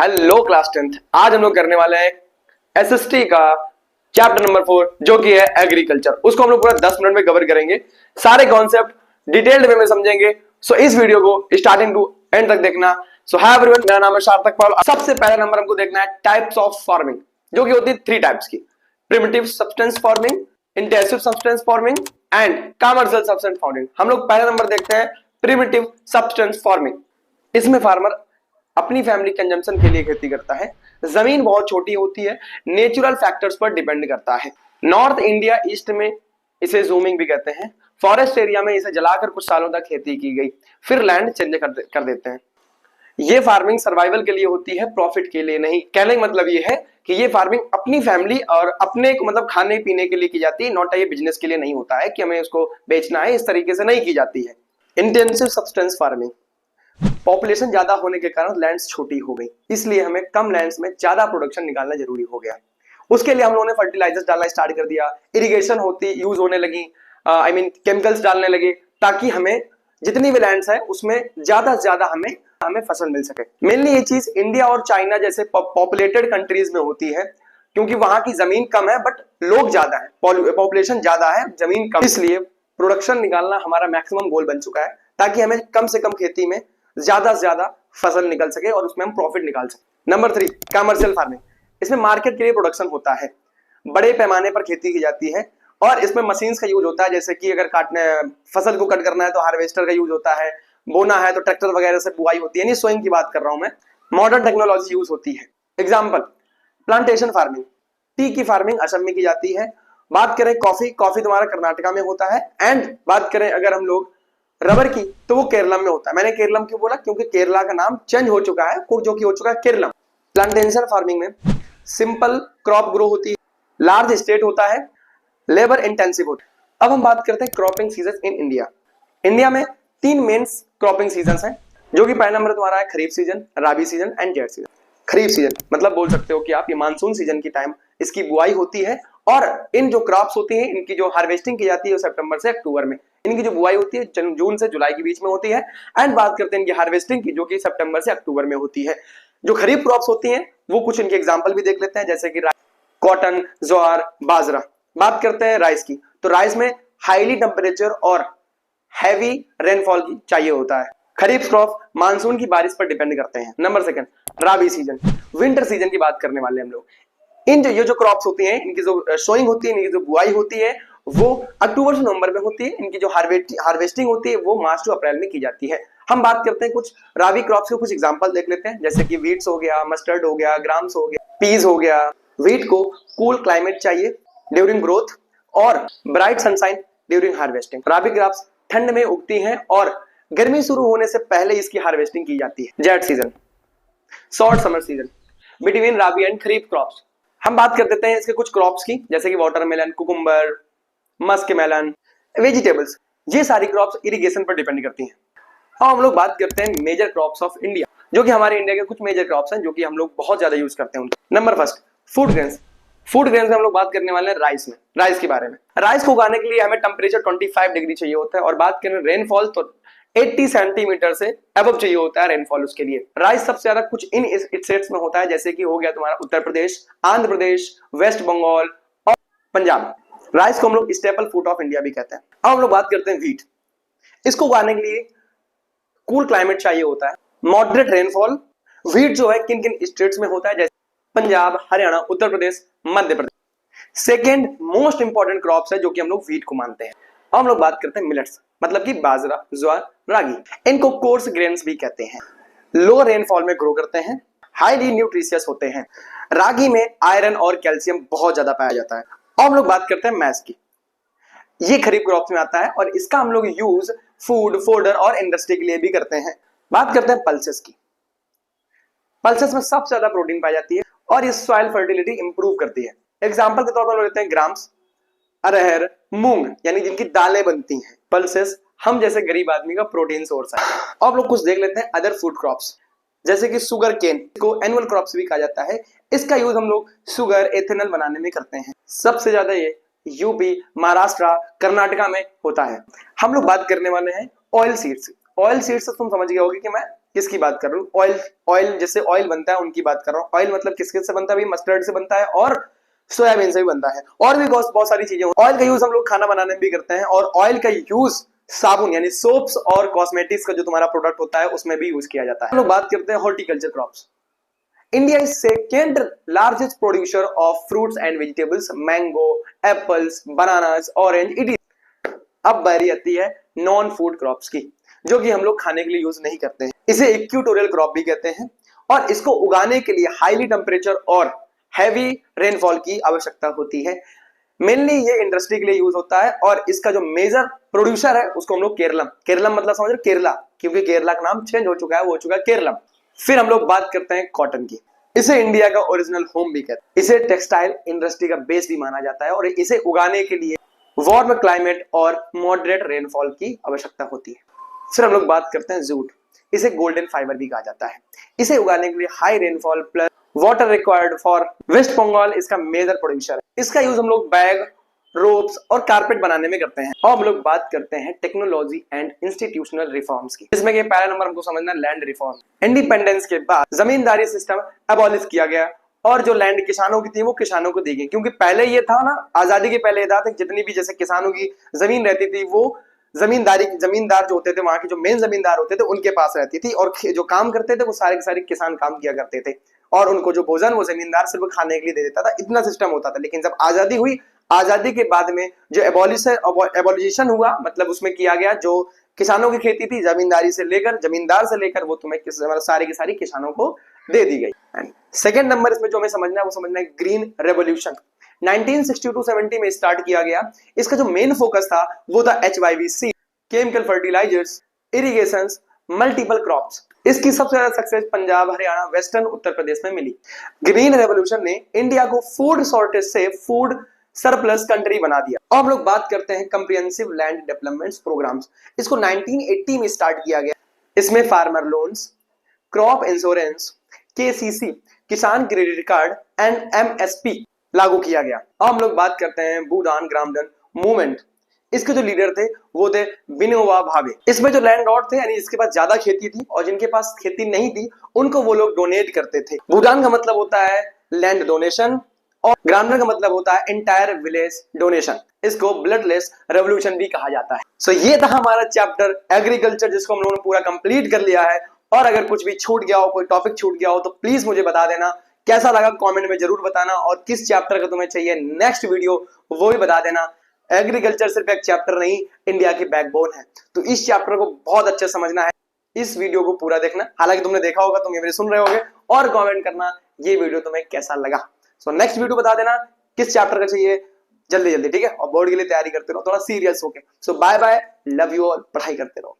Hello class 10th। आज हम लोग करने वाले हैं एसएसटी का चैप्टर नंबर 4 जो कि है एग्रीकल्चर। उसको हम लोग पूरा 10 मिनट में कवर करेंगे, सारे कॉन्सेप्ट डिटेल्ड वे में समझेंगे। सो इस वीडियो को स्टार्टिंग टू एंड तक देखना। सो हाय एवरीवन, मेरा नाम है सार्थक पाल। सबसे पहला नंबर हमको देखना है टाइप्स ऑफ फार्मिंग, जो कि होती है 3 टाइप्स की: primitive substance farming, intensive substance farming and commercial substance farming. हम लोग पहला नंबर देखते हैं प्रिमिटिव सब्सटेंस फार्मिंग। इसमें फार्मर अपनी फैमिली कंजम्पशन के लिए खेती करता है। जमीन बहुत छोटी होती है, नेचुरल फैक्टर्स पर डिपेंड करता है। नॉर्थ इंडिया ईस्ट में इसे जूमिंग भी कहते हैं। फॉरेस्ट एरिया में इसे जलाकर कुछ सालों तक खेती की गई, फिर लैंड चेंज कर देते हैं। ये फार्मिंग सर्वाइवल के लिए होती है, प्रॉफिट के लिए नहीं। कहने का मतलब ये है कि ये फार्मिंग अपनी फैमिली और अपने को मतलब खाने पीने के लिए की जाती है, नॉट ये बिजनेस के लिए नहीं होता है कि हमें उसको बेचना है, इस तरीके से नहीं की जाती है। इंटेंसिव सब्सटेंस फार्मिंग, पॉपुलेशन ज्यादा होने के कारण लैंड्स छोटी हो गई, इसलिए हमें कम लैंड्स में ज्यादा प्रोडक्शन निकालना जरूरी हो गया। उसके लिए हम लोगों ने फर्टिलाइजर्स डालना स्टार्ट कर दिया, इरिगेशन यूज होने लगी, केमिकल्स डालने लगे, ताकि हमें जितनी भी लैंड्स है उसमें ज्यादा से ज्यादा हमें फसल मिल सके। मेनली ये चीज इंडिया और चाइना जैसे पॉपुलेटेड कंट्रीज में होती है, क्योंकि वहां की जमीन कम है बट लोग ज्यादा है, पॉपुलेशन ज्यादा है, जमीन कम, इसलिए प्रोडक्शन निकालना हमारा मैक्सिमम गोल बन चुका है, ताकि हमें कम से कम खेती में ज्यादा से ज्यादा फसल निकल सके और उसमें हम प्रॉफिट निकाल सके। Number 3 commercial farming. इसमें मार्केट के लिए प्रोडक्शन होता है, बड़े पैमाने पर खेती की जाती है और इसमें मशीन्स का यूज होता है। जैसे कि अगर काटने फसल को कट करना है तो हार्वेस्टर का यूज होता है, बोना है तो ट्रैक्टर वगैरह से बुआई होती है, नहीं सोइंग की बात कर रहा हूं मैं। मॉडर्न टेक्नोलॉजी यूज होती है। एग्जाम्पल प्लांटेशन फार्मिंग, टी की फार्मिंग असम में की जाती है। बात करें कॉफी तुम्हारा कर्नाटका में होता है। एंड बात करें अगर हम लोग रबर की, तो वो केरलम में होता है। मैंने केरलम क्यों बोला, क्योंकि केरला का नाम चेंज हो चुका है, जो कि हो चुका है केरलम। प्लांटेशन फार्मिंग में सिंपल क्रॉप ग्रो होती है, लार्ज स्टेट होता है, लेबर इंटेंसिव होता है। अब हम बात करते हैं cropping season in India. India में 3 मेन क्रॉपिंग सीजन हैं, जो कि पहला नंबर तुम्हारा है खरीफ सीजन, राबी सीजन एंड जेठ सीजन। खरीफ सीजन मतलब बोल सकते हो कि आप ये मानसून सीजन की टाइम इसकी बुआई होती है, और इन जो क्रॉप्स होती हैं इनकी जो हार्वेस्टिंग की जाती है सितंबर से अक्टूबर में, इनकी जो बुआई होती है जून से जुलाई के बीच में होती है। एंड बात करते हैं इनकी हार्वेस्टिंग की, जो कि सितंबर से अक्टूबर में होती है। जो खरीफ क्रॉप्स होती हैं वो कुछ इनके एग्जांपल भी देख लेते हैं, जैसे कि कॉटन, ज्वार, बाजरा। बात करते हैं राइस की, तो राइस में हाईली टेम्परेचर और हैवी रेनफॉल की चाहिए होता है। खरीफ क्रॉप मानसून की बारिश पर डिपेंड करते हैं। नंबर 2 राबी सीजन, विंटर सीजन की बात करने वाले हम लोग। ये जो क्रॉप्स होती हैं इनकी जो सोइंग होती है, इनकी जो बुआई होती है वो अक्टूबर से नवंबर में होती है। इनकी जो हार्वेस्टिंग होती है वो मार्च टू अप्रैल में की जाती है। हम बात करते हैं कुछ राबी क्रॉप्स के कुछ एग्जांपल देख लेते हैं, जैसे कि वीट्स हो गया, मस्टर्ड हो गया, ग्राम्स हो गया, पीज हो गया। वीट को कूल क्लाइमेट चाहिए ड्यूरिंग ग्रोथ और ब्राइट सनशाइन ड्यूरिंग हार्वेस्टिंग। राबी क्रॉप्स ठंड में उगती हैं और गर्मी शुरू होने से पहले इसकी हार्वेस्टिंग की जाती है। जेट season, short summer season between rabi and kharif crops. हम बात कर देते हैं इसके कुछ क्रॉप्स की, जैसे कि watermelon, cucumber, musk melon, vegetables. ये सारी क्रॉप्स इरिगेशन पर डिपेंड करती हैं। अब हम लोग बात करते हैं मेजर क्रॉप्स ऑफ इंडिया, जो कि हमारे इंडिया के कुछ मेजर क्रॉप्स हैं जो कि हम लोग बहुत ज्यादा यूज करते हैं। Number 1 food grains. Food grains में हम लोग बात करने वाले हैं राइस के बारे में। राइस को उगाने के लिए हमें टेम्परेचर 25 डिग्री चाहिए होता है, और बात करें रेनफॉल तो 80 सेंटीमीटर से अबव चाहिए होता है रेनफॉल उसके लिए। राइस सबसे ज्यादा कुछ इन स्टेट्स में होता है, जैसे कि हो गया तुम्हारा उत्तर प्रदेश, आंध्र प्रदेश, वेस्ट बंगाल और पंजाब। राइस को हम लोग स्टेपल फूड ऑफ इंडिया भी कहते हैं। अब हम लोग बात करते हैं व्हीट। इसको उगाने के लिए कूल क्लाइमेट चाहिए होता है, मॉडरेट रेनफॉल। व्हीट जो है किन किन स्टेट्स में होता है, जैसे Punjab, Haryana, Uttar Pradesh, Madhya Pradesh. Second most important crops है जो कि हम लोग व्हीट को मानते हैं। अब हम लोग बात करते हैं मिलेट्स, मतलब कि बाजरा, ज्वार, रागी। इनको कोर्स ग्रेन्स भी कहते हैं। लो रेनफॉल में ग्रो करते हैं, हाईली न्यूट्रिशियस होते हैं। रागी में आयरन और कैल्शियम बहुत ज्यादा पाया जाता है। अब हम लोग बात करते हैं मैस की। ये खरीफ क्रॉप्स में आता है और इसका हम लोग यूज फूड, फोडर और इंडस्ट्री के लिए भी करते हैं। बात करते हैं पल्सेस की। पल्सेस में सबसे ज्यादा प्रोटीन पाई जाती है और ये सॉइल फर्टिलिटी इंप्रूव करती है। एग्जाम्पल के तौर पर लेते हैं ग्राम्स, अरहर, मूंग, यानी जिनकी दालें बनती हैं। पल्सेस हम जैसे गरीब आदमी का प्रोटीन सोर्स है। अब लोग कुछ देख लेते हैं अदर फूड क्रॉप्स, जैसे कि शुगर केन को एनुअल क्रॉप्स भी कहा जाता है। इसका यूज हम लोग शुगर, एथेनॉल बनाने में करते हैं। सबसे ज्यादा ये यूपी, महाराष्ट्र, कर्नाटका में होता है। हम लोग बात करने वाले हैं ऑयल सीड्स। ऑयल सीड्स तुम समझ गए होगे कि मैं किसकी बात कर रहा हूँ, ऑयल, ऑयल जैसे ऑयल बनता है उनकी बात कर रहा हूँ। ऑयल मतलब किस किस से बनता है, मस्टर्ड से बनता है और सोयाबीन से भी बनता है, और भी बहुत सारी चीजें। ऑयल का यूज हम लोग खाना बनाने में भी करते हैं, और ऑयल का यूज साबुन यानी सोप्स और कॉस्मेटिक्स का जो तुम्हारा प्रोडक्ट होता है उसमें भी यूज किया जाता है। हम लोग बात करते हैं horticulture crops. India is second largest producer of fruits and vegetables, mango, apples, bananas, orange. It is, अब बारी आती है नॉन फूड क्रॉप्स की, जो कि हम लोग खाने के लिए यूज नहीं करते हैं। इसे इक्वेटोरियल क्रॉप भी कहते हैं, और इसको उगाने के लिए हाईली टेम्परेचर और हैवी रेनफॉल की आवश्यकता होती है। मेनली ये इंडस्ट्री के लिए यूज होता है, और इसका जो मेजर प्रोड्यूसर है उसको हम लोग केरलम, केरलम मतलब समझ रहे केरला, क्योंकि केरला का नाम चेंज हो चुका है, वो हो चुका है केरलम। फिर हम लोग बात करते हैं कॉटन की। इसे इंडिया का ओरिजिनल होम भी कहते हैं, इसे टेक्सटाइल इंडस्ट्री का बेस भी माना जाता है, और इसे उगाने के लिए वार्म क्लाइमेट और मॉडरेट रेनफॉल की आवश्यकता होती है। फिर हम लोग बात करते हैं जूट, इसे गोल्डन फाइबर भी कहा जाता है। इसे उगाने के लिए high rainfall plus water required for West Bengal इसका मेजर प्रोड्यूसर है। इसका यूज हम लोग बैग, रोप्स और कारपेट बनाने में करते हैं। और हम लोग बात करते हैं टेक्नोलॉजी एंड इंस्टीट्यूशनल रिफॉर्म्स की, जिसमें कि पहला नंबर हमको समझना लैंड रिफॉर्म। इंडिपेंडेंस के बाद जमींदारी सिस्टम अबॉलिश किया गया, और जो लैंड किसानों की थी वो किसानों को दी गई, क्योंकि पहले ये था ना, आजादी के पहले था जितनी भी जैसे किसानों की जमीन रहती थी वो जमींदार जो होते थे, वहां के जो मेन जमींदार होते थे उनके पास रहती थी, और जो काम करते थे वो सारे के सारे किसान काम किया करते थे, और उनको जो भोजन वो जमींदार सिर्फ खाने के लिए दे देता था। इतना सिस्टम होता था। लेकिन जब आजादी हुई, आजादी के बाद में जो एबॉलिशन हुआ, मतलब उसमें किया गया जो किसानों की खेती थी जमींदार से लेकर वो तुम्हें सारी की सारी किसानों को दे दी गई। सेकेंड नंबर इसमें जो हमें समझना है वो समझना है ग्रीन रेवोल्यूशन। 1960-70 में स्टार्ट किया गया। इसका जो मेन फोकस था वो था HYVC, chemical fertilisers, irrigation, multiple crops. इसकी सबसे ज्यादा सक्सेस पंजाब, हरियाणा, वेस्टर्न उत्तर प्रदेश में मिली। ग्रीन रेवोल्यूशन ने इंडिया को फूड शॉर्टेज से फूड सरप्लस कंट्री बना दिया। और हम लोग बात करते हैं कंप्रिहेंसिव लैंड डेवलपमेंट प्रोग्राम्स। इसको 1980 में स्टार्ट किया गया। इसमें farmer loans, crop insurance, KCC, किसान क्रेडिट कार्ड एंड MSP लागू किया गया। अब हम लोग बात करते हैं भूदान ग्रामदान मूवमेंट। इसके जो लीडर थे वो थे विनोबा भावे। इसमें जो लैंड लॉर्ड थे, यानी जिसके पास ज्यादा खेती थी और जिनके पास खेती नहीं थी, उनको वो लोग डोनेट करते थे। भूदान का मतलब होता है लैंड डोनेशन, और ग्रामदान का मतलब होता है एंटायर विलेज डोनेशन। इसको ब्लडलेस रेवोल्यूशन भी कहा जाता है। सो ये था हमारा चैप्टर एग्रीकल्चर, जिसको हम लोगों ने पूरा कंप्लीट कर लिया है। और अगर कुछ भी छूट गया हो, कोई टॉपिक छूट गया हो, तो प्लीज मुझे बता देना। कैसा लगा कमेंट में जरूर बताना, और किस चैप्टर का तुम्हें चाहिए नेक्स्ट वीडियो वो भी बता देना। एग्रीकल्चर सिर्फ एक चैप्टर नहीं, इंडिया की बैकबोन है, तो इस चैप्टर को बहुत अच्छे समझना है। इस वीडियो को पूरा देखना, हालांकि तुमने देखा होगा, तुम ये मेरे सुन रहे होगे, और कमेंट करना ये वीडियो तुम्हें कैसा लगा। सो नेक्स्ट वीडियो बता देना किस चैप्टर का चाहिए जल्दी जल्दी, ठीक है। और बोर्ड के लिए तैयारी करते रहो थोड़ा सीरियस होके। So bye bye, love you all, पढ़ाई करते रहो।